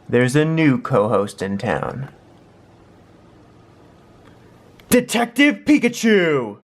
there's a new co-host in town. Detective Pikachu!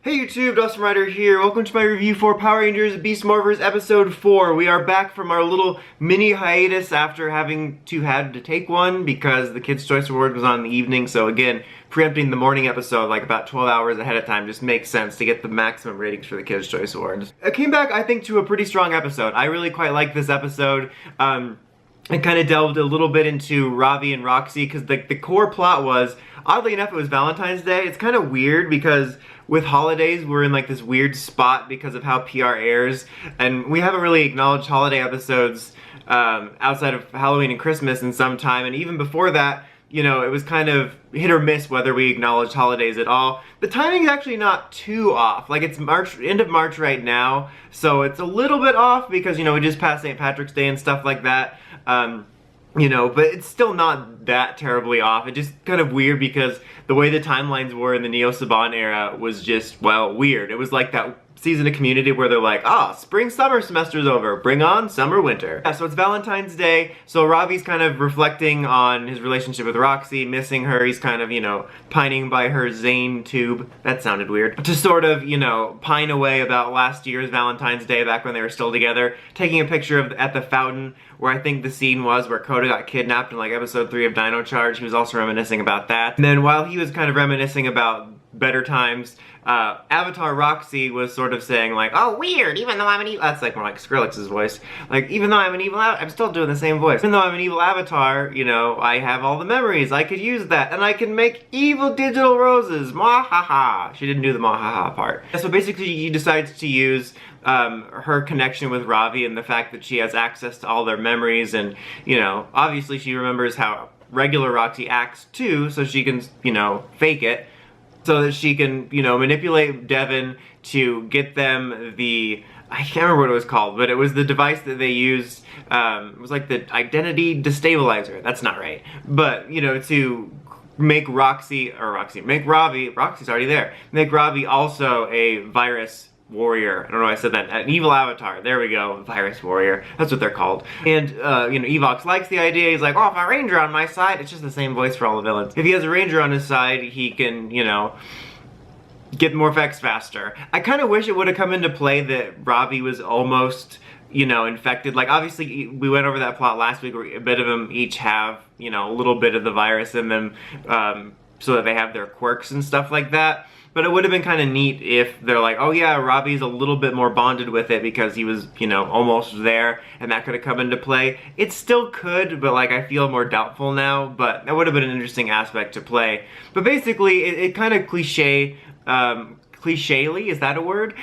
Hey YouTube, Dustin Ryder here. Welcome to my review for Power Rangers Beast Morphers Episode 4. We are back from our little mini hiatus after having had to take one because the Kids' Choice Award was on in the evening. So again, preempting the morning episode like about 12 hours ahead of time just makes sense to get the maximum ratings for the Kids' Choice Awards. I came back, I think, to a pretty strong episode. I really quite like this episode. I kind of delved a little bit into Ravi and Roxy because the core plot was, oddly enough, it was Valentine's Day. It's kind of weird because with holidays, we're in like this weird spot because of how PR airs, and we haven't really acknowledged holiday episodes outside of Halloween and Christmas in some time, and even before that, you know, it was kind of hit or miss whether we acknowledged holidays at all. The timing's actually not too off. Like, it's end of March right now, so it's a little bit off because, you know, we just passed St. Patrick's Day and stuff like that. You know, but it's still not that terribly off. It's just kind of weird because the way the timelines were in the Neo Saban era was just, well, weird. It was like that season of Community where they're like, spring summer semester's over, bring on summer winter. Yeah, so it's Valentine's Day, so Ravi's kind of reflecting on his relationship with Roxy, missing her. He's kind of, you know, pining by her Zane tube. That sounded weird. To sort of, you know, pine away about last year's Valentine's Day back when they were still together, taking a picture of at the fountain where I think the scene was where Coda got kidnapped in like episode 3 of Dino Charge. He was also reminiscing about that. And then while he was kind of reminiscing about better times, Avatar Roxy was sort of saying like, oh, weird, even though I'm an evil, that's like more like Skrillex's voice, like, even though I'm an evil, I'm still doing the same voice. Even though I'm an evil avatar, you know, I have all the memories, I could use that, and I can make evil digital roses, mwahaha. She didn't do the mwahaha part. So basically he decides to use her connection with Ravi and the fact that she has access to all their memories, and, you know, obviously she remembers how regular Roxy acts too, so she can, you know, fake it, so that she can, you know, manipulate Devin to get them the, I can't remember what it was called, but it was the device that they used, it was like the identity destabilizer, that's not right, but, you know, to make make Ravi, Roxy's already there, make Ravi also a virus warrior. I don't know why I said that. An evil avatar. There we go. Virus warrior. That's what they're called. And, you know, Evox likes the idea. He's like, oh, if a ranger on my side, it's just the same voice for all the villains. If he has a ranger on his side, he can, you know, get morph-x faster. I kind of wish it would have come into play that Ravi was almost, you know, infected. Like, obviously, we went over that plot last week where a bit of them each have, you know, a little bit of the virus in them, so that they have their quirks and stuff like that. But it would have been kind of neat if they're like, oh yeah, Ravi's a little bit more bonded with it because he was, you know, almost there, and that could have come into play. It still could, but like I feel more doubtful now, but that would have been an interesting aspect to play. But basically, it kind of clichély, is that a word?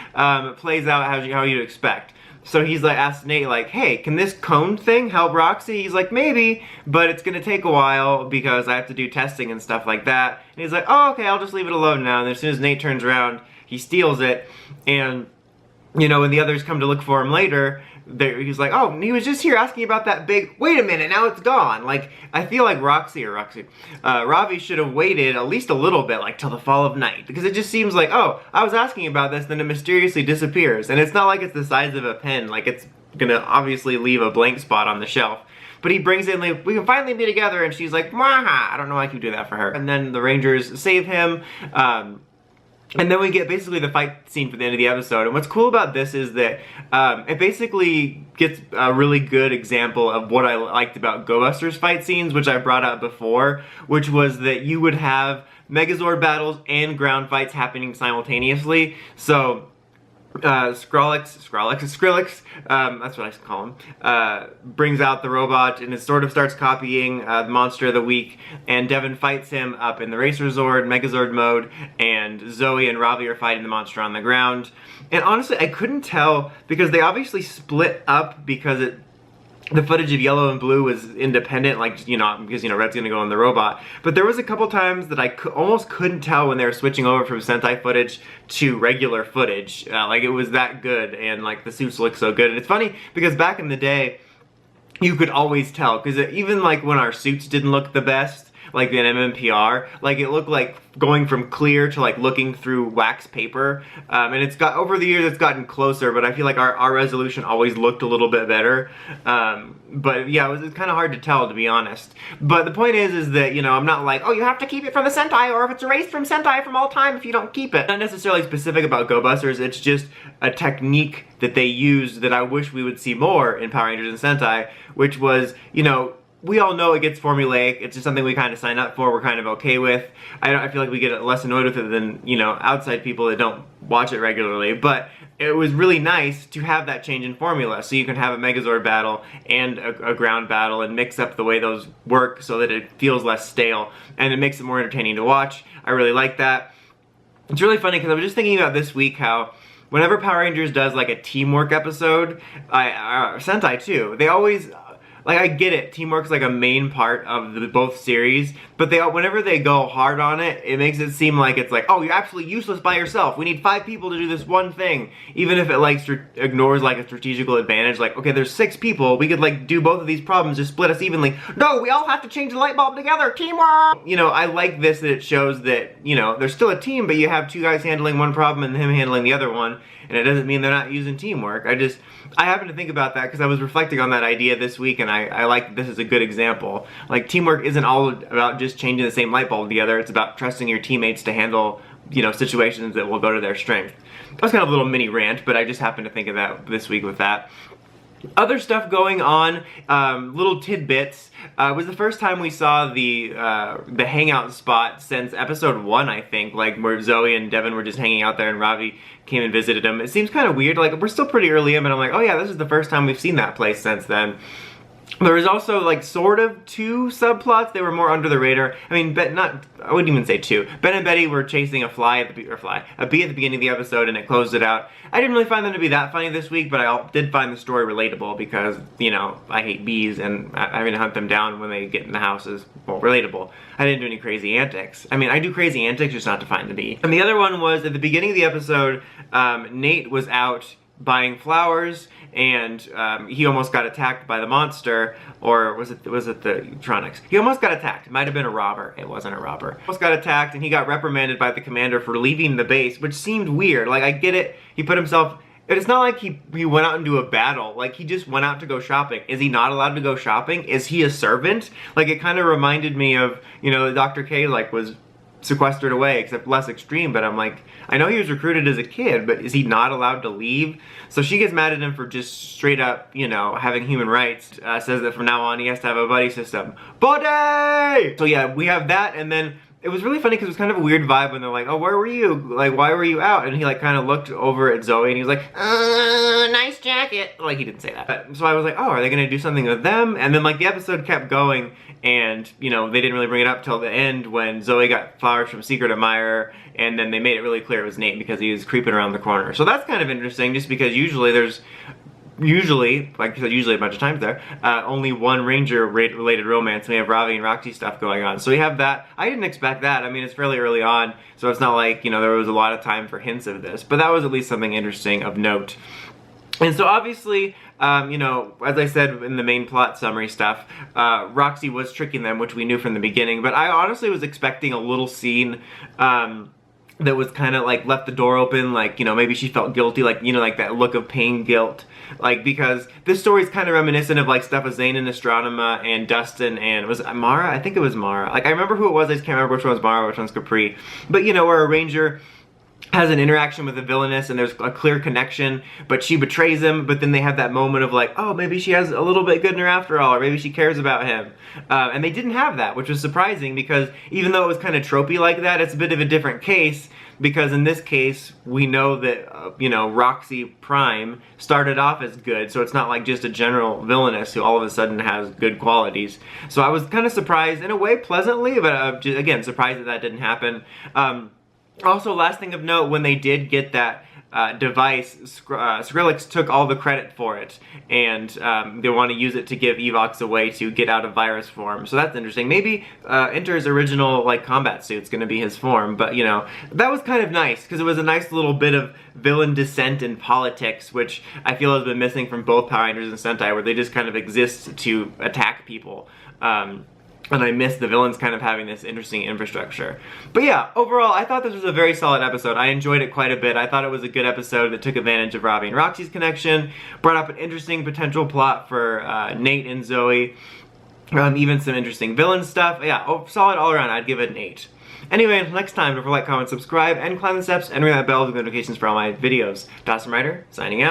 Plays out how you'd expect. So he's like, asks Nate like, hey, can this cone thing help Roxy? He's like, maybe, but it's gonna take a while because I have to do testing and stuff like that. And he's like, oh, okay, I'll just leave it alone now. And as soon as Nate turns around, he steals it. And, you know, when the others come to look for him later, he's like, oh, he was just here asking about that big, wait a minute, now it's gone. Like, I feel like Ravi should have waited at least a little bit, like, till the fall of night. Because it just seems like, oh, I was asking about this, then it mysteriously disappears. And it's not like it's the size of a pen, like, it's gonna obviously leave a blank spot on the shelf. But he brings in, like, we can finally be together, and she's like, Maha! I don't know why I keep doing that for her. And then the Rangers save him, and then we get basically the fight scene for the end of the episode. And what's cool about this is that it basically gets a really good example of what I liked about GoBuster's fight scenes, which I brought up before, which was that you would have Megazord battles and ground fights happening simultaneously. So Skrillex, that's what I call him, brings out the robot and it sort of starts copying the Monster of the Week, and Devin fights him up in the Racer Zord, Megazord mode, and Zoe and Ravi are fighting the monster on the ground. And honestly, I couldn't tell, because they obviously split up because the footage of yellow and blue was independent, like, you know, because, you know, red's gonna go in the robot. But there was a couple times that I almost couldn't tell when they were switching over from Sentai footage to regular footage. Like, it was that good, and, like, the suits look so good. And it's funny, because back in the day, you could always tell, because even, like, when our suits didn't look the best, like an MMPR. Like it looked like going from clear to like looking through wax paper. And it's got, over the years it's gotten closer, but I feel like our resolution always looked a little bit better. But yeah, it's kind of hard to tell, to be honest. But the point is that, you know, I'm not like, oh, you have to keep it from the Sentai, or if it's erased from Sentai from all time if you don't keep it. Not necessarily specific about Go Busters, it's just a technique that they use that I wish we would see more in Power Rangers and Sentai, which was, you know, we all know it gets formulaic. It's just something we kind of sign up for, we're kind of okay with. I feel like we get less annoyed with it than, you know, outside people that don't watch it regularly. But it was really nice to have that change in formula, so you can have a Megazord battle and a ground battle and mix up the way those work so that it feels less stale, and it makes it more entertaining to watch. I really like that. It's really funny because I was just thinking about this week how whenever Power Rangers does like a teamwork episode, Sentai too, they always, like, I get it, teamwork's like a main part of both series, but whenever they go hard on it, it makes it seem like it's like, oh, you're absolutely useless by yourself. We need 5 people to do this one thing. Even if it like ignores like a strategical advantage, like, okay, there's 6 people, we could like do both of these problems, just split us evenly. No, we all have to change the light bulb together, teamwork! You know, I like this, that it shows that, you know, there's still a team, but you have 2 guys handling one problem and him handling the other one, and it doesn't mean they're not using teamwork. I happen to think about that because I was reflecting on that idea this week, and I like this as a good example. Like, teamwork isn't all about just changing the same light bulb together, it's about trusting your teammates to handle, you know, situations that will go to their strength. That was kind of a little mini rant, but I just happened to think of that this week with that. Other stuff going on, little tidbits, was the first time we saw the hangout spot since episode 1, I think, like where Zoe and Devin were just hanging out there and Ravi came and visited him. It seems kind of weird, like we're still pretty early in, but I'm like, oh yeah, this is the first time we've seen that place since then. There was also like sort of 2 subplots. They were more under the radar. I mean, I wouldn't even say 2. Ben and Betty were chasing a bee at the beginning of the episode, and it closed it out. I didn't really find them to be that funny this week, but I did find the story relatable because, you know, I hate bees, and having to hunt them down when they get in the house is, well, relatable. I didn't do any crazy antics. I mean, I do crazy antics just not to find the bee. And the other one was at the beginning of the episode, Nate was out buying flowers, and he almost got attacked by the monster, or was it the electronics? He almost got attacked. It might have been a robber. It wasn't a robber. Almost got attacked, and he got reprimanded by the commander for leaving the base, which seemed weird. Like, I get it. He put himself... It's not like he went out into a battle. Like, he just went out to go shopping. Is he not allowed to go shopping? Is he a servant? Like, it kind of reminded me of, you know, Dr. K, like, was sequestered away, except less extreme, but I'm like, I know he was recruited as a kid, but is he not allowed to leave? So she gets mad at him for just straight up, you know, having human rights, says that from now on he has to have a buddy system. Buddy! So yeah, we have that, and then it was really funny because it was kind of a weird vibe when they're like, oh, where were you? Like, why were you out? And he like kind of looked over at Zoe and he was like, nice jacket. Like, he didn't say that. So I was like, oh, are they gonna do something with them? And then like the episode kept going, and you know, they didn't really bring it up till the end when Zoe got flowers from Secret Admirer, and then they made it really clear it was Nate because he was creeping around the corner. So that's kind of interesting, just because usually there's like I said, usually a bunch of times there, only one Ranger-related romance. We have Ravi and Roxy stuff going on. So we have that. I didn't expect that. I mean, it's fairly early on, so it's not like, you know, there was a lot of time for hints of this. But that was at least something interesting of note. And so obviously, you know, as I said in the main plot summary stuff, Roxy was tricking them, which we knew from the beginning. But I honestly was expecting a little scene, that was kind of like left the door open, like, you know, maybe she felt guilty, like, you know, like that look of pain, guilt, like, because this story is kind of reminiscent of like stuff with Zane and Astronema and Dustin and, was it Mara? I think it was Mara. Like, I remember who it was, I just can't remember which one was Mara, which one's Capri. But, you know, where a Ranger has an interaction with a villainess and there's a clear connection, but she betrays him, but then they have that moment of like, oh, maybe she has a little bit good in her after all, or maybe she cares about him. And they didn't have that, which was surprising, because even though it was kind of tropey like that, it's a bit of a different case, because in this case, we know that, you know, Roxy Prime started off as good, so it's not like just a general villainess who all of a sudden has good qualities. So I was kind of surprised, in a way pleasantly, but again, surprised that that didn't happen. Also, last thing of note, when they did get that device, Skrillex took all the credit for it, and they want to use it to give Evox a way to get out of virus form. So that's interesting. Maybe Enter's original like combat suit's going to be his form, but you know, that was kind of nice, because it was a nice little bit of villain dissent in politics, which I feel has been missing from both Power Rangers and Sentai, where they just kind of exist to attack people. And I miss the villains kind of having this interesting infrastructure. But yeah, overall, I thought this was a very solid episode. I enjoyed it quite a bit. I thought it was a good episode that took advantage of Ravi and Roxy's connection, brought up an interesting potential plot for Nate and Zoe, even some interesting villain stuff. Yeah, solid all around. I'd give it an 8. Anyway, until next time, don't forget to like, comment, subscribe, and climb the steps, and ring that bell with notifications for all my videos. Dawson Ryder, signing out.